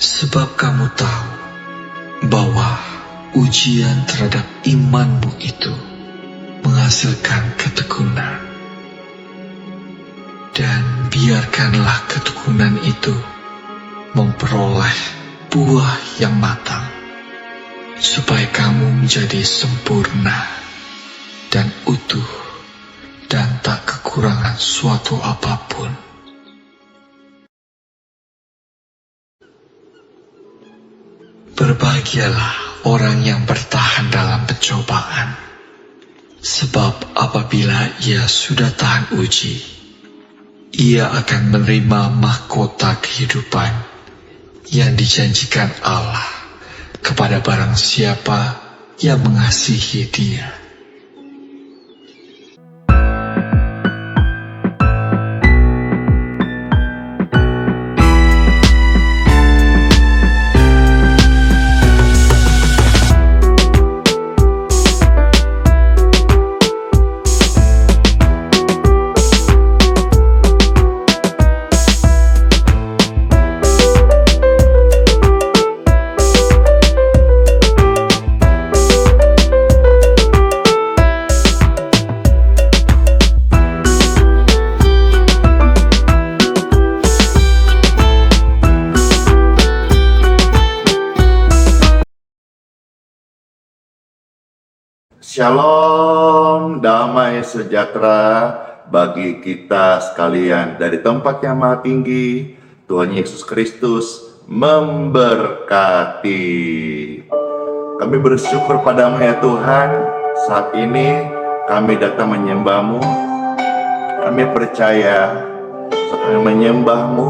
Sebab kamu tahu bahwa ujian terhadap imanmu itu menghasilkan ketekunan. Dan biarkanlah ketekunan itu memperoleh buah yang matang, supaya kamu menjadi sempurna dan utuh dan tak kekurangan suatu apapun. Berbahagialah orang yang bertahan dalam pencobaan, sebab apabila ia sudah tahan uji, ia akan menerima mahkota kehidupan yang dijanjikan Allah kepada barang siapa yang mengasihi Dia. Shalom, damai sejahtera bagi kita sekalian dari tempat yang maha tinggi. Tuhan Yesus Kristus memberkati. Kami bersyukur padamu ya Tuhan. Saat ini kami datang menyembah-Mu. Kami percaya saat kami menyembah-Mu,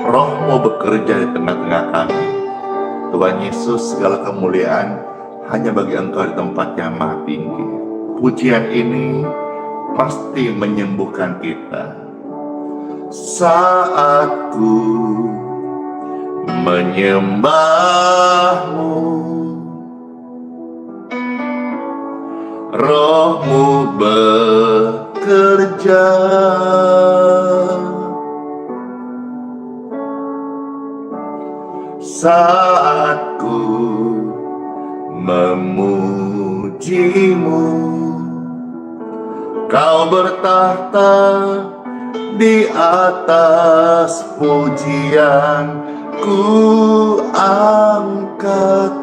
Roh-Mu bekerja di tengah-tengah kami. Tuhan Yesus, segala kemuliaan hanya bagi Engkau di tempat yang maha tinggi. Pujian ini pasti menyembuhkan kita. Saat ku menyembah-Mu, Roh-Mu bekerja. Saat ku memuji-Mu, Kau bertahta di atas pujian. Ku angkat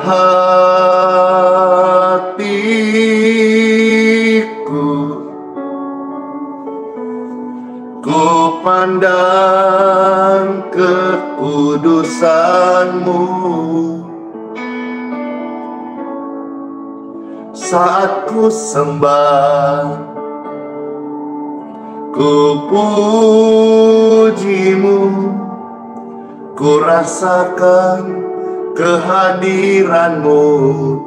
hatiku, ku pandang kekudusan-Mu. Saat ku sembah, ku puji-Mu, ku rasakan kehadiran-Mu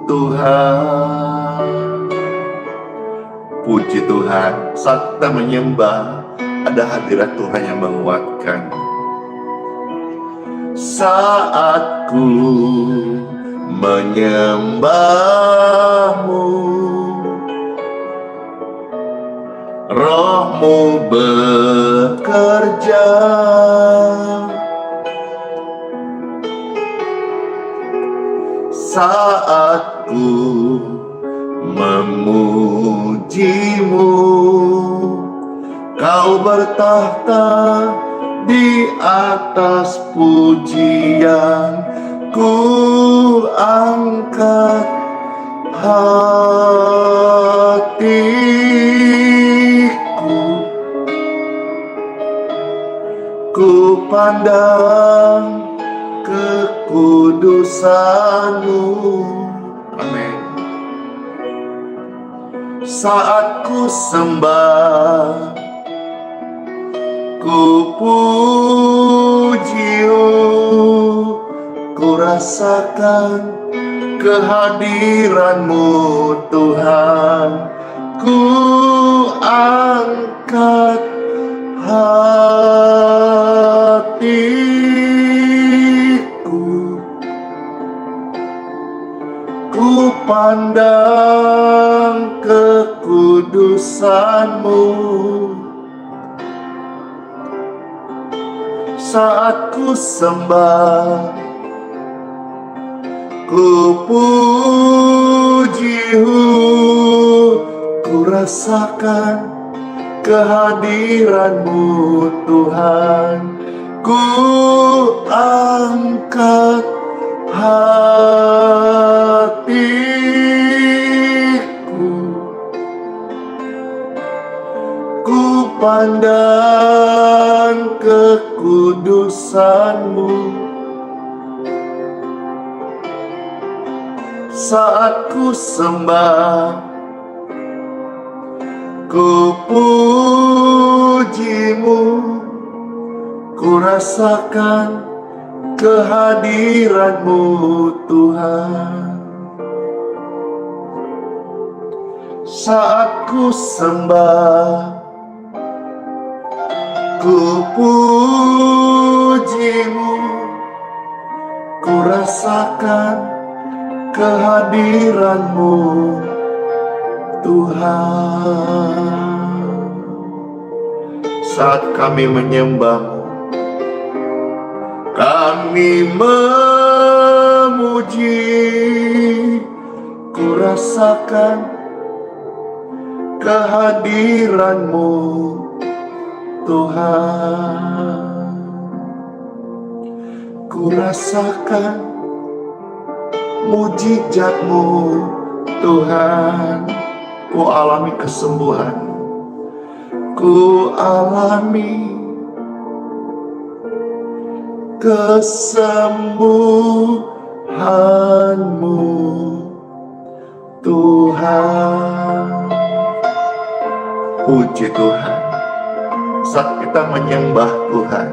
Tuhan. Puji Tuhan, saat kita menyembah, ada hadirat Tuhan yang menguatkan. Saat ku menyembah-Mu, Roh-Mu bekerja. Saat ku memuji-Mu, Kau bertahta di atas pujian. Ku angkat hatiku, ku pandang kekudusan-Mu. Amin. Saat ku sembah, ku puji-Mu, ku rasakan kehadiran-Mu Tuhan. Ku angkat hatiku, pandang kekudusan-Mu saat ku sembah, ku puji-Mu, ku rasakan kehadiran-Mu Tuhan. Ku angkat hatiku, ku pandang kekudusan-Mu saat ku sembah, ku puji-Mu, ku rasakan kehadiran-Mu Tuhan. Saat ku sembah, ku puji-Mu, ku rasakan kehadiran-Mu Tuhan. Saat kami menyembah-Mu, kami memuji, ku rasakan kehadiran-Mu Tuhan. Ku rasakan mujizat-Mu Tuhan. Ku alami kesembuhan, ku alami kesembuhan-Mu Tuhan. Puji Tuhan. Saat kita menyembah Tuhan,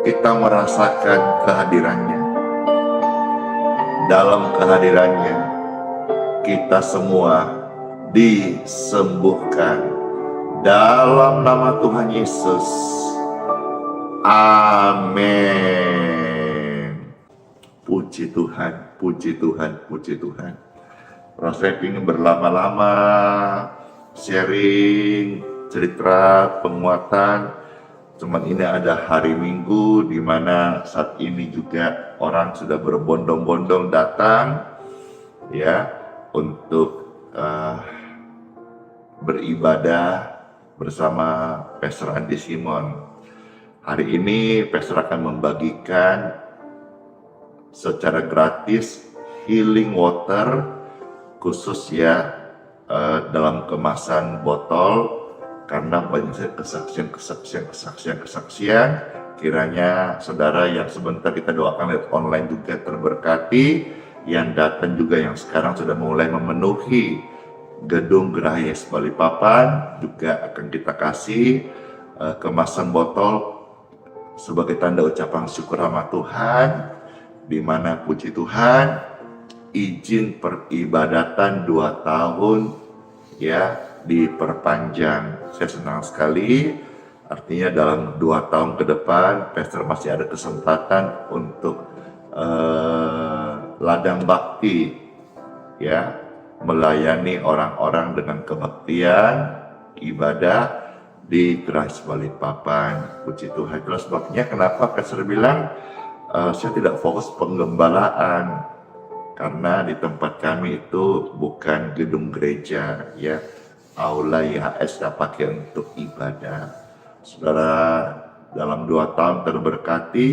kita merasakan kehadiran-Nya. Dalam kehadiran-Nya, kita semua disembuhkan. Dalam nama Tuhan Yesus. Amin. Puji Tuhan, puji Tuhan, puji Tuhan. Saya ingin berlama-lama sharing cerita penguatan. Cuman ini ada hari Minggu di mana saat ini juga orang sudah berbondong-bondong datang ya untuk beribadah bersama Pastor Andi Simon. Hari ini Pastor akan membagikan secara gratis healing water khusus ya dalam kemasan botol, karena banyak kesaksian. Kiranya saudara yang sebentar kita doakan lewat online juga terberkati, yang datang juga yang sekarang sudah mulai memenuhi gedung Geraha Yes Balikpapan juga akan kita kasih kemasan botol sebagai tanda ucapan syukur sama Tuhan, di mana puji Tuhan izin peribadatan 2 tahun ya diperpanjang. Saya senang sekali, artinya dalam 2 tahun ke depan Pastor masih ada kesempatan untuk ladang bakti ya, melayani orang-orang dengan kebaktian ibadah di Geraha Balikpapan. Puji Tuhan. Terus sebabnya kenapa Pastor bilang saya tidak fokus penggembalaan, karena di tempat kami itu bukan gedung gereja ya, aula IHS kita pakai untuk ibadah. Saudara dalam 2 tahun terberkati,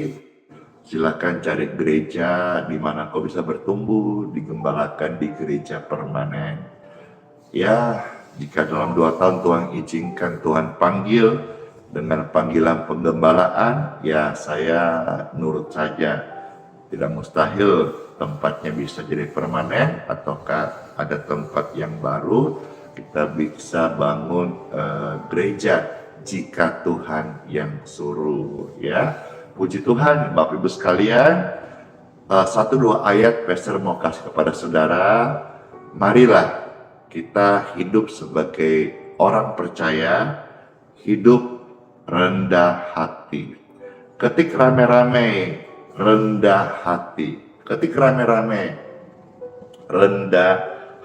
silakan cari gereja di mana kau bisa bertumbuh, digembalakan di gereja permanen. Ya, jika dalam 2 tahun Tuhan izinkan, Tuhan panggil dengan panggilan penggembalaan, ya saya nurut saja. Tidak mustahil tempatnya bisa jadi permanen, ataukah ada tempat yang baru kita bisa bangun gereja jika Tuhan yang suruh ya. Puji Tuhan Bapak Ibu sekalian, 1-2 ayat Pastor mau kasih kepada saudara. Marilah kita hidup sebagai orang percaya, hidup rendah hati. Ketik rame-rame rendah hati. Ketik rame-rame rendah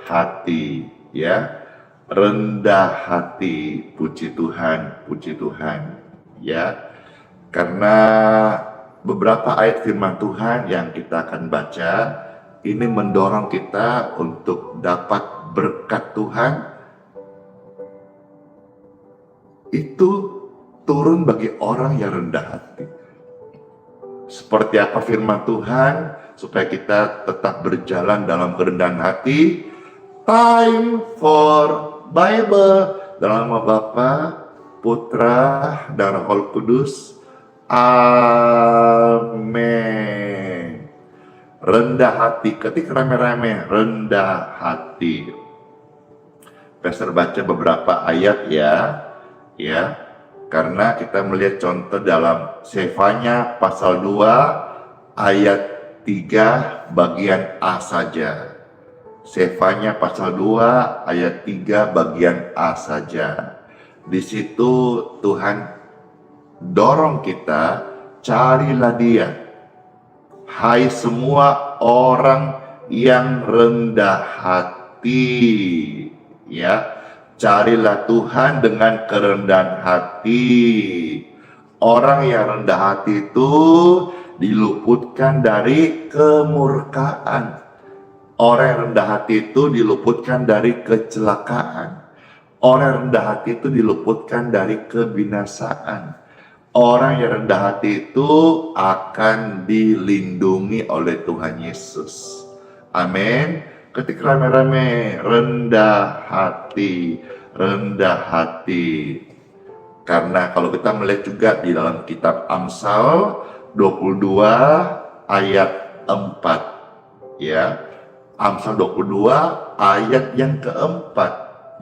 hati, ya. Rendah hati, puji Tuhan, ya. Karena beberapa ayat firman Tuhan yang kita akan baca ini mendorong kita untuk dapat berkat Tuhan itu turun bagi orang yang rendah hati. Seperti apa firman Tuhan supaya kita tetap berjalan dalam kerendahan hati? Time for Bible dalam nama Bapa, Putra, dan Roh Kudus. Amin. Rendah hati, ketik rame-rame, rendah hati. Pastor baca beberapa ayat ya, karena kita melihat contoh dalam Sefanya pasal 2 ayat 3 bagian A saja. Sefanya pasal 2 ayat 3 bagian A saja. Di situ Tuhan dorong kita, carilah Dia. Hai semua orang yang rendah hati, ya. Carilah Tuhan dengan kerendahan hati. Orang yang rendah hati itu diluputkan dari kemurkaan. Orang yang rendah hati itu diluputkan dari kecelakaan. Orang yang rendah hati itu diluputkan dari kebinasaan. Orang yang rendah hati itu akan dilindungi oleh Tuhan Yesus. Amin. Ketik rame-rame, rendah hati, rendah hati. Karena kalau kita melihat juga di dalam kitab Amsal 22 ayat 4, ya. Amsal 22 ayat yang keempat.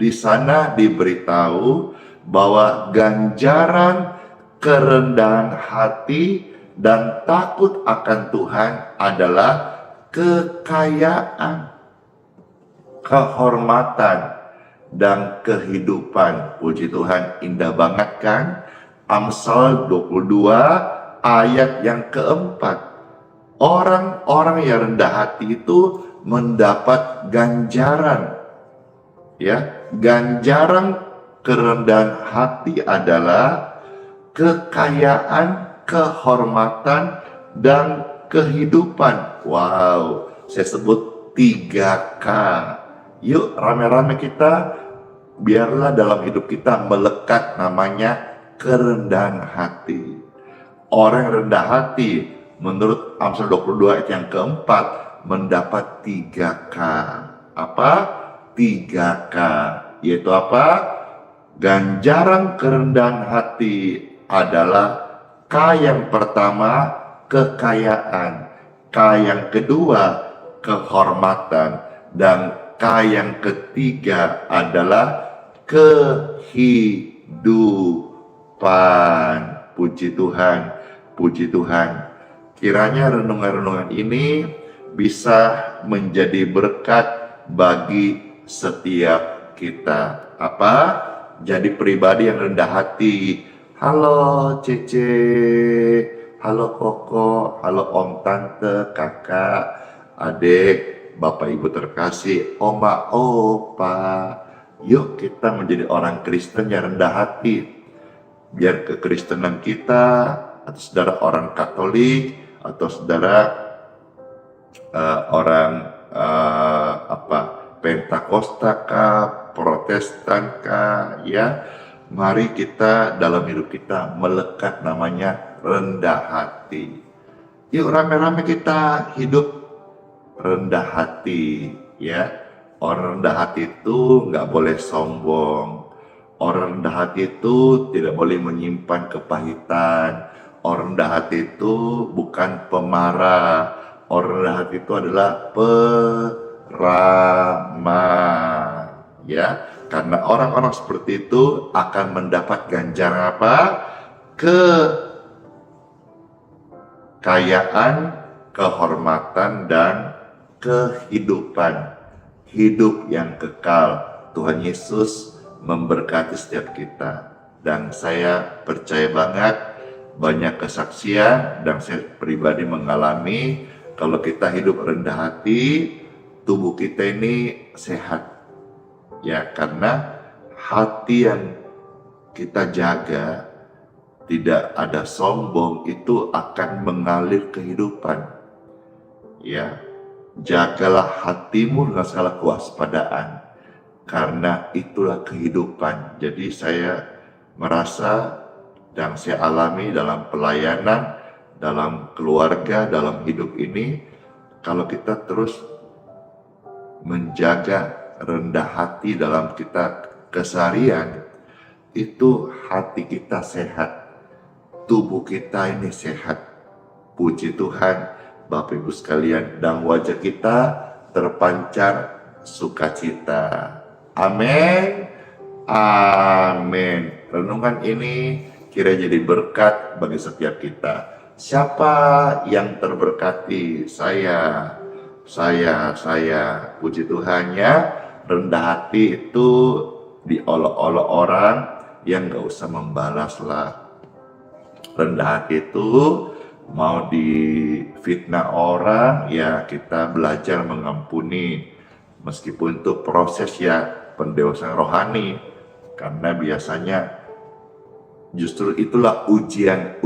Di sana diberitahu bahwa ganjaran kerendahan hati dan takut akan Tuhan adalah kekayaan, kehormatan, dan kehidupan. Puji Tuhan, indah banget kan? Amsal 22 ayat yang keempat. Orang-orang yang rendah hati itu mendapat ganjaran. Ya, ganjaran kerendahan hati adalah kekayaan, kehormatan, dan kehidupan. Wow, saya sebut 3K. Yuk rame-rame kita, biarlah dalam hidup kita melekat namanya kerendahan hati. Orang yang rendah hati, menurut Amsal 22 ayat yang keempat, mendapat 3K. Apa? 3K. Yaitu apa? Ganjaran kerendahan hati adalah K yang pertama, kekayaan. K yang kedua, kehormatan. Dan K yang ketiga adalah kehidupan. Puji Tuhan, puji Tuhan. Kiranya renungan-renungan ini bisa menjadi berkat bagi setiap kita. Apa? Jadi pribadi yang rendah hati. Halo Cece, halo Koko, halo Om Tante, Kakak, adik, Bapak Ibu terkasih, Oma, Opa. Yuk kita menjadi orang Kristen yang rendah hati. Biar kekristenan kita, atau saudara orang Katolik, atau saudara orang Pentakosta kah, Protestan kah, ya. Mari kita dalam hidup kita melekat namanya rendah hati. Yuk rame-rame kita hidup rendah hati, ya. Orang rendah hati itu nggak boleh sombong. Orang rendah hati itu tidak boleh menyimpan kepahitan. Orang rendah hati itu bukan pemarah. Orang rendah hati itu adalah peramah, ya. Karena orang-orang seperti itu akan mendapat ganjaran apa? Kekayaan, kehormatan, dan kehidupan. Hidup yang kekal. Tuhan Yesus memberkati setiap kita. Dan saya percaya banget banyak kesaksian dan saya pribadi mengalami kalau kita hidup rendah hati, tubuh kita ini sehat. Ya, karena hati yang kita jaga, tidak ada sombong, itu akan mengalir kehidupan. Ya, jagalah hatimu dengan segala kewaspadaan, karena itulah kehidupan. Jadi saya merasa dan saya alami dalam pelayanan, dalam keluarga, dalam hidup ini, kalau kita terus menjaga rendah hati dalam kita keseharian, itu hati kita sehat, tubuh kita ini sehat. Puji Tuhan, Bapak Ibu sekalian, dan wajah kita terpancar sukacita. Amin. Amin. Renungan ini kiranya jadi berkat bagi setiap kita. Siapa yang terberkati? Saya. Puji Tuhan ya. Rendah hati itu diolok-olok orang yang gak usah membalas lah. Rendah hati itu mau difitnah orang, ya kita belajar mengampuni. Meskipun itu proses ya pendewasaan rohani. Karena biasanya justru itulah ujian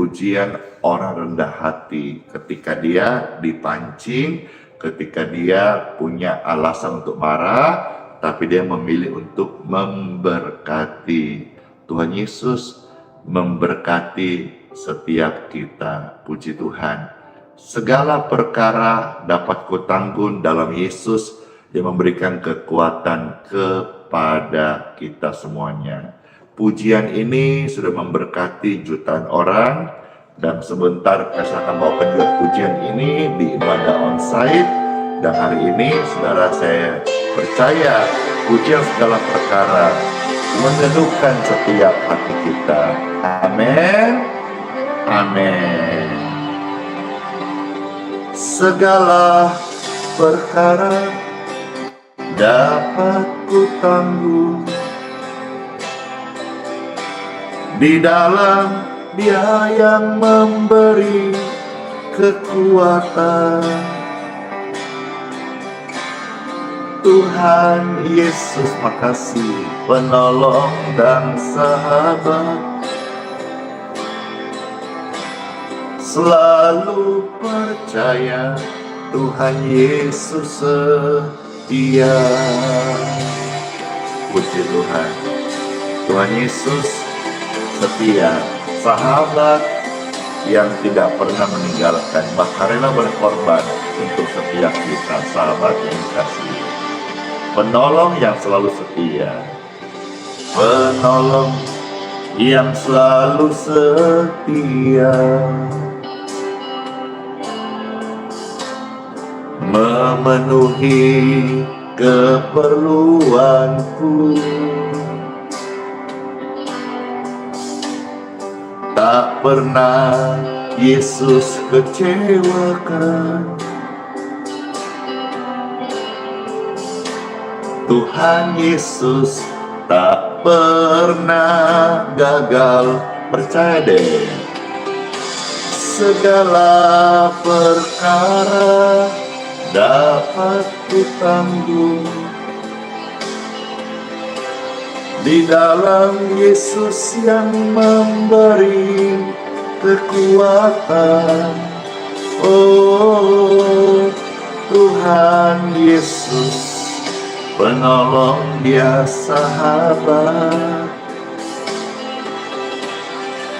orang rendah hati. Ketika dia dipancing, ketika dia punya alasan untuk marah, tapi dia memilih untuk memberkati. Tuhan Yesus memberkati setiap kita. Puji Tuhan. Segala perkara dapat kutanggung dalam Yesus yang memberikan kekuatan kepada kita semuanya. Pujian ini sudah memberkati jutaan orang, dan sebentar saya akan bawakan juga pujian ini di ibadah onsite. Dan hari ini saudara, saya percaya pujian segala perkara meneduhkan setiap hati kita. Amin. Amin. Segala perkara dapat kutanggung di dalam Dia yang memberi kekuatan. Tuhan Yesus, makasih, penolong dan sahabat. Selalu percaya Tuhan Yesus setia. Puji Tuhan. Tuhan Yesus setia, sahabat yang tidak pernah meninggalkan, bahkan rela berkorban untuk setiap kita. Sahabat yang dikasihi, penolong yang selalu setia, penolong yang selalu setia, memenuhi keperluanku. Tak pernah Yesus kecewakan. Tuhan Yesus tak pernah gagal. Percaya deh. Segala perkara dapat kutanggung di dalam Yesus yang memberi kekuatan. Oh Tuhan Yesus, penolong, Dia sahabat.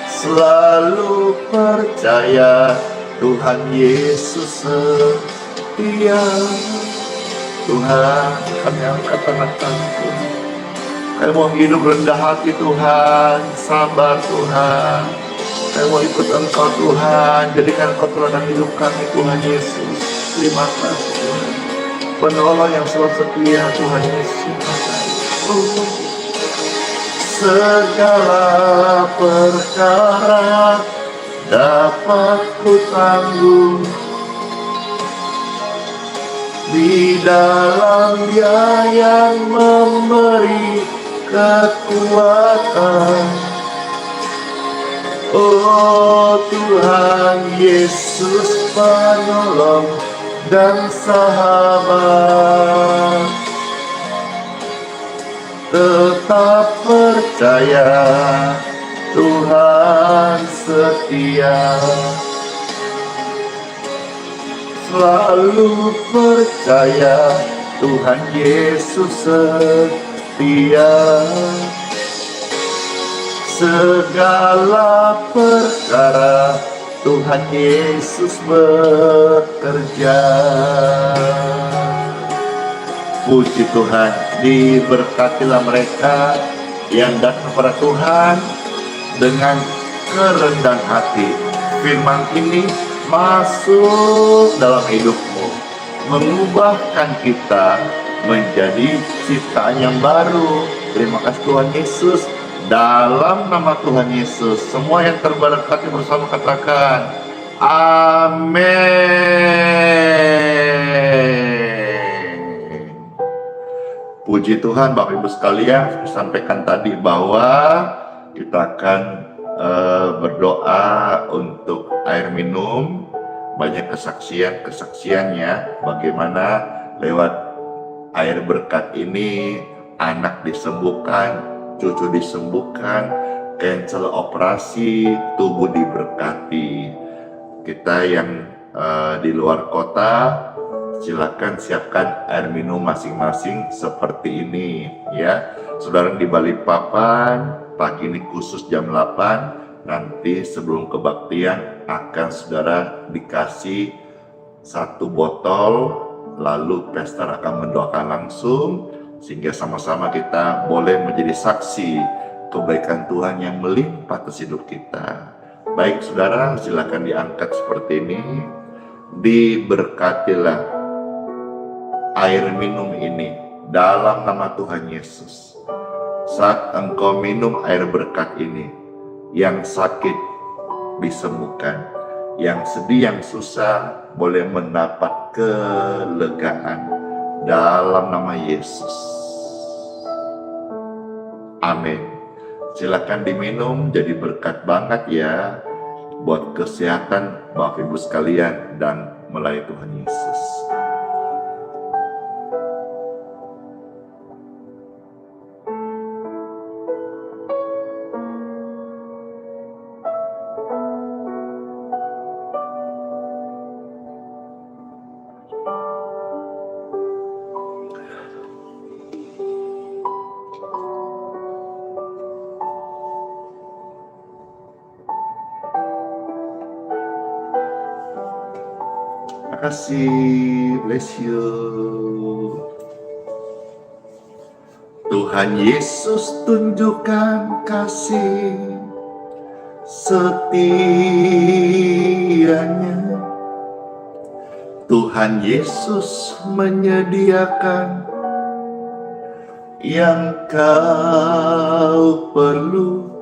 Selalu percaya Tuhan Yesus setia. Tuhan, kami angkat tangan-tanganku. Kami mau hidup rendah hati Tuhan, sabar Tuhan. Kami mau ikut Engkau Tuhan, jadikan Engkau teladan hidup kami Tuhan Yesus. Terima kasih Tuhan, penolong yang selalu setia Tuhan Yesus. Segala perkara dapat kutanggung di dalam Dia yang memberi kekuatan. Oh Tuhan Yesus, penolong dan sahabat. Tetap percaya, Tuhan setia. Selalu percaya, Tuhan Yesus setia. Segala perkara Tuhan Yesus bekerja. Puji Tuhan, diberkatilah mereka yang datang kepada Tuhan dengan kerendahan hati. Firman ini masuk dalam hidupmu, mengubahkan kita menjadi ciptaan yang baru. Terima kasih Tuhan Yesus. Dalam nama Tuhan Yesus, semua yang terberkati bersama katakan amin. Puji Tuhan, Bapak Ibu sekalian, saya sampaikan tadi bahwa kita akan berdoa untuk air minum. Banyak kesaksiannya bagaimana lewat air berkat ini anak disembuhkan, cucu disembuhkan, cancel operasi, tubuh diberkati. Kita yang di luar kota, silakan siapkan air minum masing-masing seperti ini ya. Saudara di Balikpapan, pagi ini khusus jam 8, nanti sebelum kebaktian akan saudara dikasih 1 botol, lalu pastor akan mendoakan langsung, sehingga sama-sama kita boleh menjadi saksi kebaikan Tuhan yang melimpah atas hidup kita. Baik saudara, silakan diangkat seperti ini. Diberkatilah air minum ini dalam nama Tuhan Yesus. Saat engkau minum air berkat ini, yang sakit disembuhkan, yang sedih, yang susah boleh mendapat kelegaan dalam nama Yesus. Amin. Silakan diminum, jadi berkat banget ya buat kesehatan Bapak Ibu sekalian dan melayani Tuhan Yesus. Terima kasih, bless you. Tuhan Yesus tunjukkan kasih setianya. Tuhan Yesus menyediakan yang kau perlu.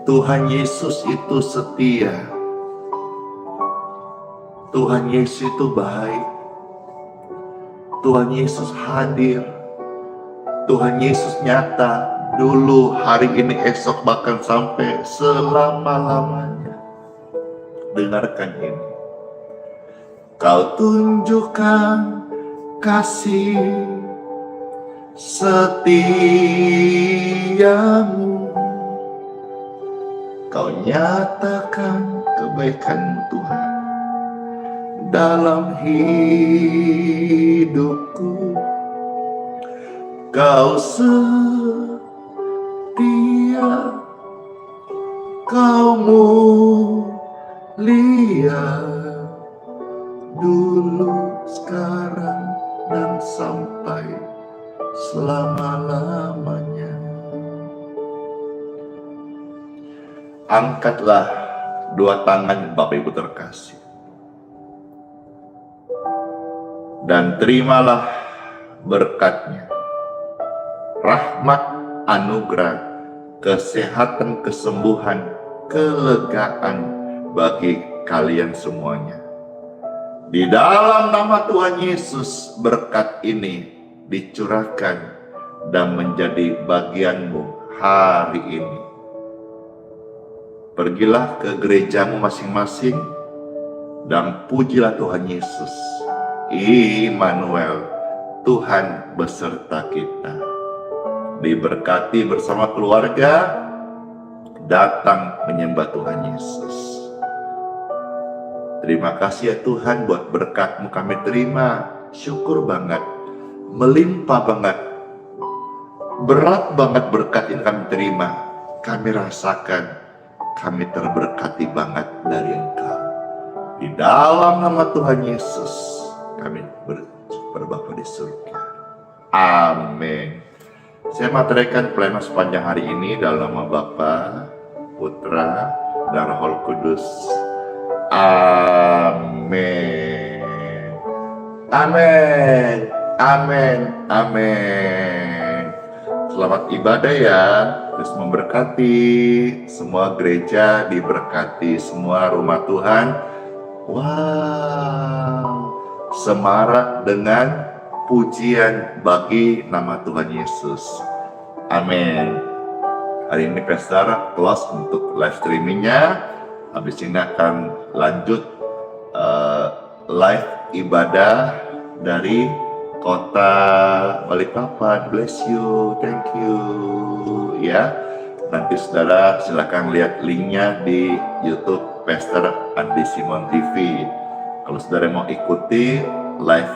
Tuhan Yesus itu setia. Tuhan Yesus itu baik. Tuhan Yesus hadir. Tuhan Yesus nyata dulu, hari ini, esok, bahkan sampai selama-lamanya. Dengarkan ini. Kau tunjukkan kasih setiamu. Kau nyatakan kebaikan Tuhan dalam hidupku. Kau setia, kau mulia, dulu, sekarang, dan sampai selama-lamanya. Angkatlah 2 tangan Bapak Ibu terkasih, dan terimalah berkatnya, rahmat, anugerah, kesehatan, kesembuhan, kelegaan bagi kalian semuanya. Di dalam nama Tuhan Yesus, berkat ini dicurahkan dan menjadi bagianmu hari ini. Pergilah ke gerejamu masing-masing Dan pujilah Tuhan Yesus, Immanuel, Tuhan beserta kita. Diberkati bersama keluarga, datang menyembah Tuhan Yesus. Terima kasih ya Tuhan buat berkat-Mu kami terima. Syukur banget, melimpah banget, berat banget berkat yang kami terima. Kami rasakan, kami terberkati banget dari Engkau. Di dalam nama Tuhan Yesus, kami bersyukur Bapa di surga. Amin. Saya materikan pelayanan sepanjang hari ini dalam nama Bapa, Putra, dan Roh Kudus. Amin. Amin. Amin. Amin. Selamat ibadah ya. Terus memberkati. Semua gereja diberkati. Semua rumah Tuhan. Wow. Semarak dengan pujian bagi nama Tuhan Yesus. Amin. Hari ini Pastor close untuk live streamingnya. Habis ini akan lanjut live ibadah dari kota Balikpapan. Bless you, thank you. Ya, nanti saudara silakan lihat linknya di YouTube Pastor Andi Simon TV. Kalau saudara mau ikuti live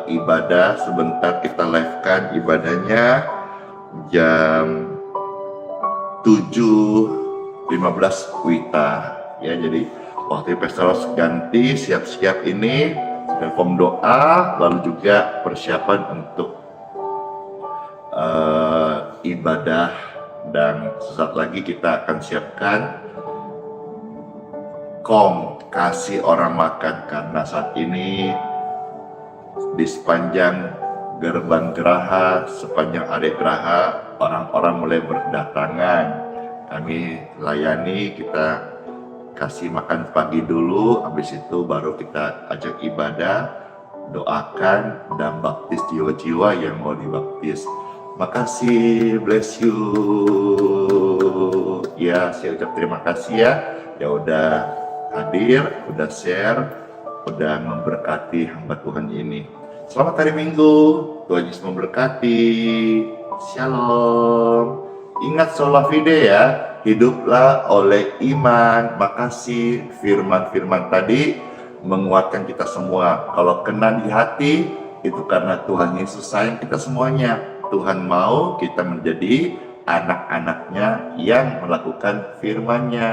ibadah, sebentar kita live-kan ibadahnya jam 7.15 WITA ya. Jadi waktu Pastor ganti, siap-siap ini form doa, lalu juga persiapan untuk ibadah, dan sesaat lagi kita akan siapkan kasih orang makan, karena saat ini di sepanjang gerbang geraha, sepanjang area geraha, orang-orang mulai berdatangan. Kami layani, kita kasih makan pagi dulu, habis itu baru kita ajak ibadah, doakan, dan baptis jiwa-jiwa yang mau dibaptis. Makasih, bless you. Ya, saya ucap terima kasih ya. Ya udah hadir, udah share, udah memberkati hamba Tuhan ini. Selamat hari Minggu, Tuhan Yesus memberkati. Shalom. Ingat sola fide ya, hiduplah oleh iman. Makasih, firman-firman tadi menguatkan kita semua. Kalau kena di hati, itu karena Tuhan Yesus sayang kita semuanya. Tuhan mau kita menjadi anak-anaknya yang melakukan firman-Nya.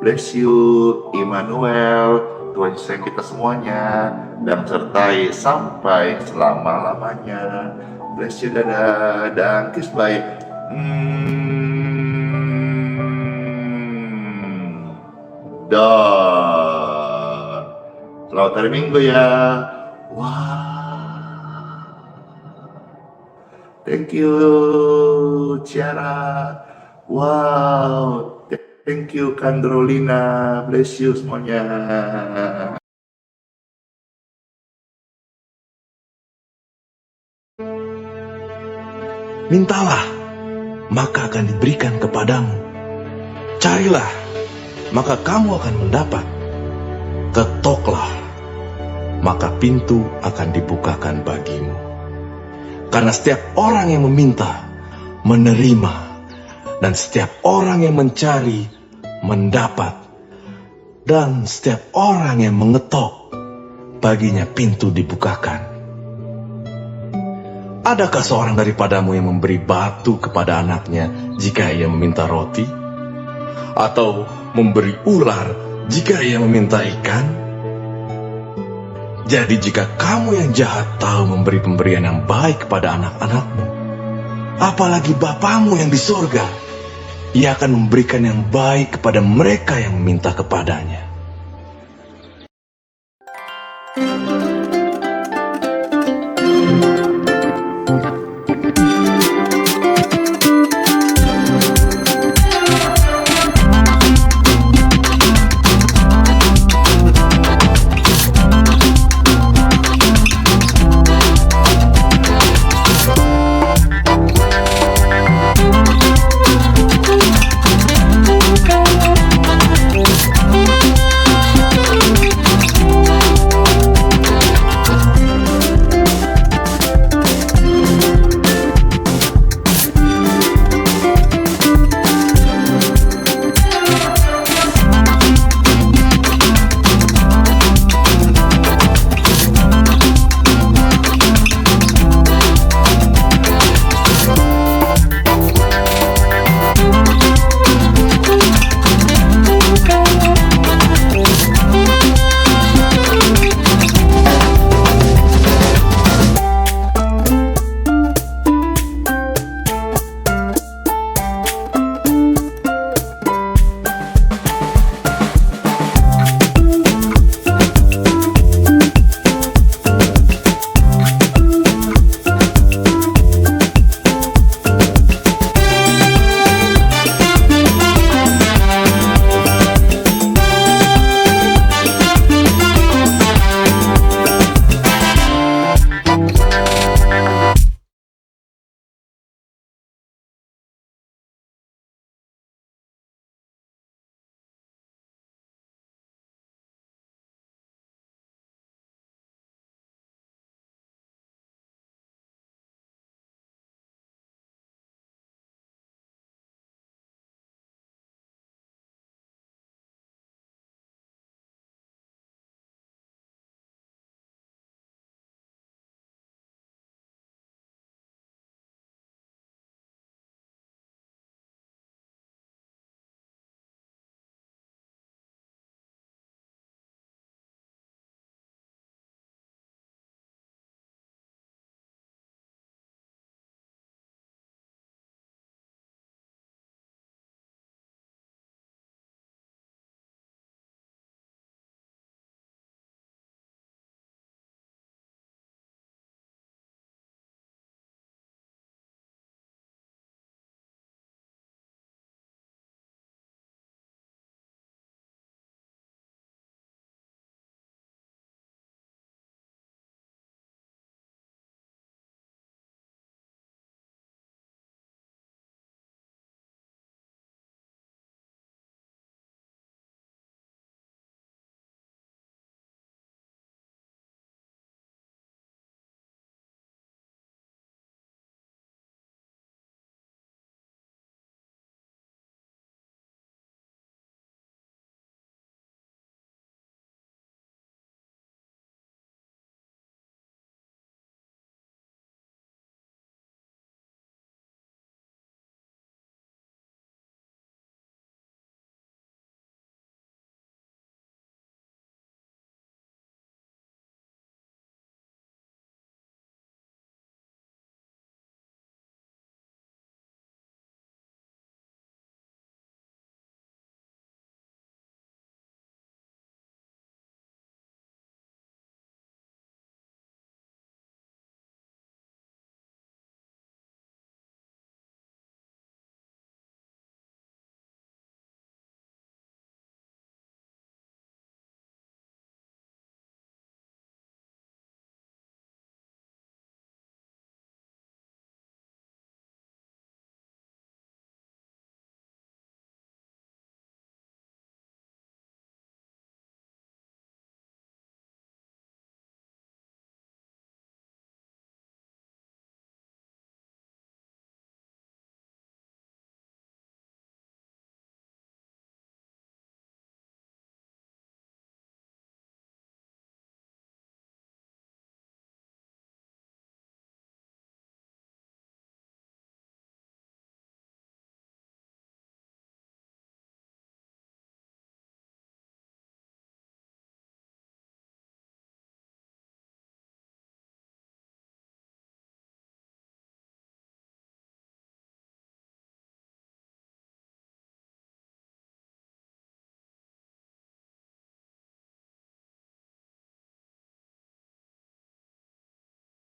Bless you, Immanuel. Tuhan sayang kita semuanya dan sertai sampai selama-lamanya. Bless you, dadah, dan kiss bye. Dan selamat hari Minggu ya. Wah, thank you Ciara. Wow, thank you Kandrolina. Bless you semuanya. Mintalah, maka akan diberikan kepadamu. Carilah, maka kamu akan mendapat. Ketoklah, maka pintu akan dibukakan bagimu. Karena setiap orang yang meminta, menerima, dan setiap orang yang mencari, mendapat. Dan setiap orang yang mengetok, baginya pintu dibukakan. Adakah seorang daripadamu yang memberi batu kepada anaknya jika ia meminta roti? Atau memberi ular jika ia meminta ikan? Jadi jika kamu yang jahat tahu memberi pemberian yang baik kepada anak-anakmu, apalagi Bapamu yang di sorga, Ia akan memberikan yang baik kepada mereka yang meminta kepadanya.